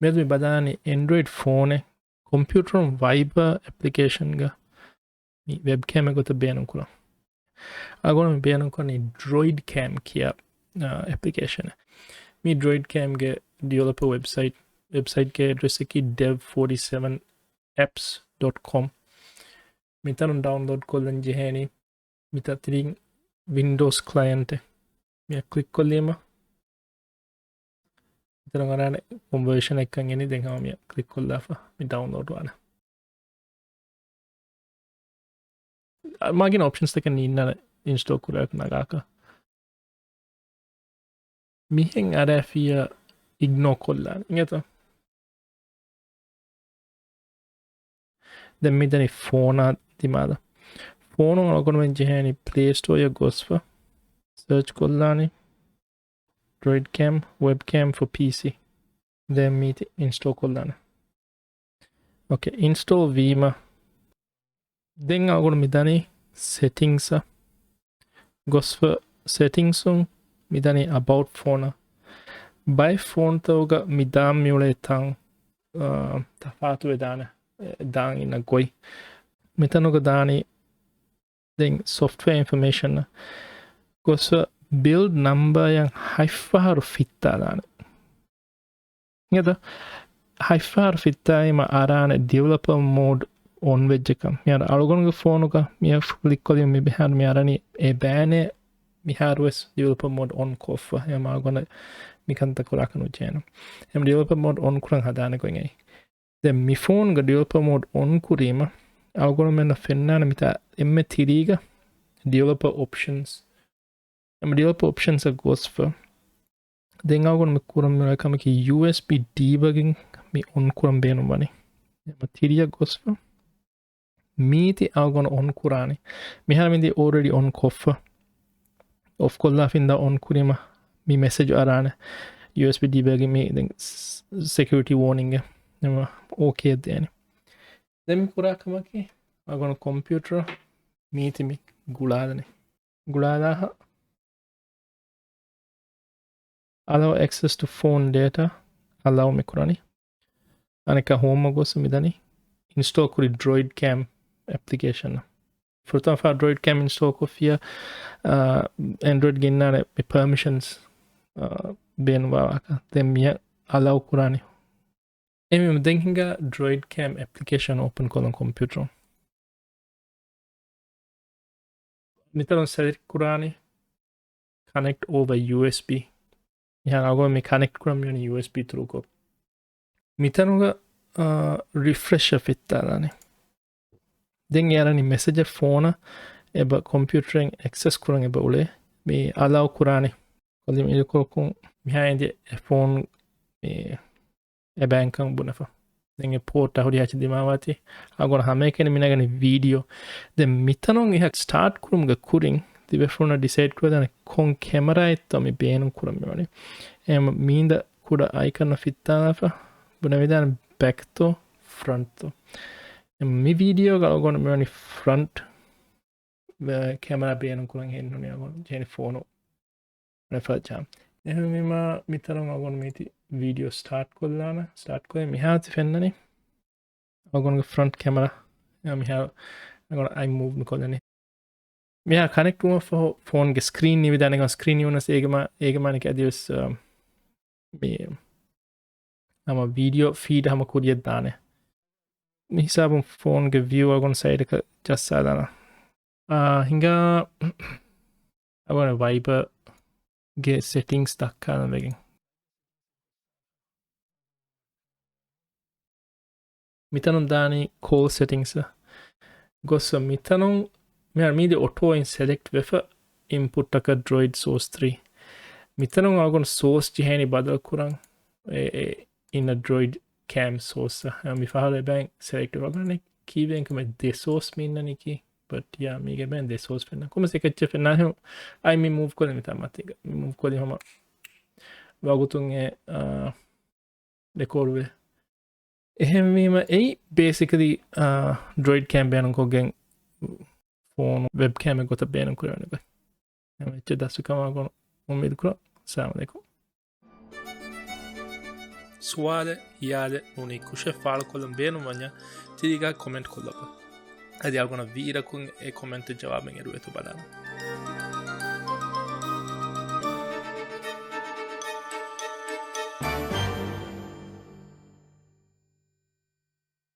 මෙද මේ බදානේ Android phone computer Viber application ga මේ webcam එකකට බේනු කරා. අගොන මේ බේනු කරන්නේ Droid Cam කියා application. මේ Droid Cam ගේ developer website के address की dev47apps.com मितन डाउनलोड कोलन जेहेनी मितत्रिंग विंडोज क्लाइंट मैं क्लिक कर लिया मितन कराने कन्वर्शन एक कंगे नहीं देखा मैं क्लिक कर लाफा मैं डाउनलोड वाला मागिन ऑप्शंस तक नहीं ना इंस्टॉल कर रखना काका मिहें आरे फिर इग्नोर कर लाना ये तो දැන් මෙතන ෆෝන් තිමාද ෆෝන් ඔගොන වෙන් ජෙහනි ප්ලේ ස්ටෝර් එක ගොස්ව search කොල්ලානේ Droid Cam webcam for PC දැන් මේක ඉන්ස්ටෝල් කොල්ලාන ඕකේ ඉන්ස්ටෝල් වීම දැන් ඔගොන මෙතන settings ගොස්ව settings උන් මෙතන about phone by phone තෝග මිදාම් මියුලේ තන් තෆාතු වේදාන දාන් ඉන්න ගොයි මෙතනක දානේ දැන් software information ගොස්ව build number yang haifahar fitta දාන නේද haifahar fitta එම ආරාන developer mode on වෙජ් එක මෙයාර අලගොනගේ ෆෝන් එක මෙයා ක්ලික් කලින් මේ බහාර මෙයාරනි ඒ බෑනේ මිහාරවස් developer mode on කොෆ එම අලගොන මිකන්ත කරකනු ජේන එම developer mode on කරන් හදාන කොයි දැන් මි ෆෝන් ගේ developer mode on කුරීම අලගොන මෙන්න ෆෙන්නාන මිත එම්මෙ තිරීග developer options එම developer options එක ගොස්ව දැන් අලගොන මෙ කුරම් මෙලකම කි USB debugging මි on කුරම් බේනු වනේ එම තිරිය ගොස්ව මීති අලගොන on කුරානි මිහාර මින්දි already on කොෆ off කොල්ලා ෆින්දා on කුරීම මි message අරාන USB debugging මි දැන් security warning එම okay දෙන්නේ දැන් පුරා කමකේ අගොන computer මීතිමි ගුලාදනේ ගුලාදාහ allow access to phone data allow me kurani අනික home ගොස් මිදනි install kuri Droid Cam application Förutom för Droid Cam install kofia Android ginnare permissions benwa dem ya allow kurani එමෙම දැන් හිඟා Droid Cam application open කරන computer මෙතන select කරානේ connect over USB यहाँ आगो में connect කරම් යන USB through को මෙතනක refresh fitta දානේ දැන් යාරනි message phone එබ computer access කරන් එබ උලේ මේ allow කරානේ කොලිම ඉලකොකුන් behind the phone මේ එබැංකම් බුණෆ දැන් පෝට් අහුරි හච දිමාවති අගොන හැම කෙනෙක් මිනගෙන වීඩියෝ දැන් මිතනොන් එහක් ස්ටාර්ට් කුරුම්ග කුරින් දිවෙෆුන ඩිසයිඩ් කරන කොන් කැමරා එත්තම බේනුම් කුරම් මෙවනේ එම මීඳ කුඩ අයිකන ෆිත්තානෆ බුණ විදාන බැක් තෝ ෆ්‍රන්ට් තෝ මේ video ගලගොන මෙවනි front camera බේනුම් කුරන් හෙන්නුනේ අගොන ජෙනි ෆෝනෝ refer jam එහෙම මිතරම් අගොන මේති video start kollana start koe mihati fennani agonga front camera miha agona I move kollani miha connect to phone ge screen ni vidana screen unas egama ni adius me ama video feed hama kuriyad dane mi hisabun phone ge view agon side ka just sadana hinga agona Viber ge settings dakkana begin මිතනම් දානේ call settings ගොස්ස මිතනම් මෙහර මීද auto in select වෙෆ input එක Droid source 3 මිතනම් ආගොන source ජිහේනි බදල් කුරන් in a Droid Cam source mi fahale bang select කරගන්න කීවෙන් කම the source මින්නනි කි but yeah මීගේ බෙන් the source වෙන්න කොහොමද එකච්ච වෙන්න I me move කොලෙ මිතම මතික move කොලෙ හම වගුතුන් record වේ එහෙමවීම එයි basically Droid Cam බෑනු කොගෙන් ෆෝන් webcam එක ගොත බෑනු කරන එක එච්ච දස්සුකම අගොන උම්මීද කරා සලාම් අලයිකුම් සුවාල හියාද උනේ කුෂ ෆාල් කොළම් බේනු වඥ තිරිගා කොමෙන්ට් කොල්ලප අද අල්ගොන වීරකුන් ඒ කොමෙන්ට් ජවාබෙන් එරුවෙතු බලන්න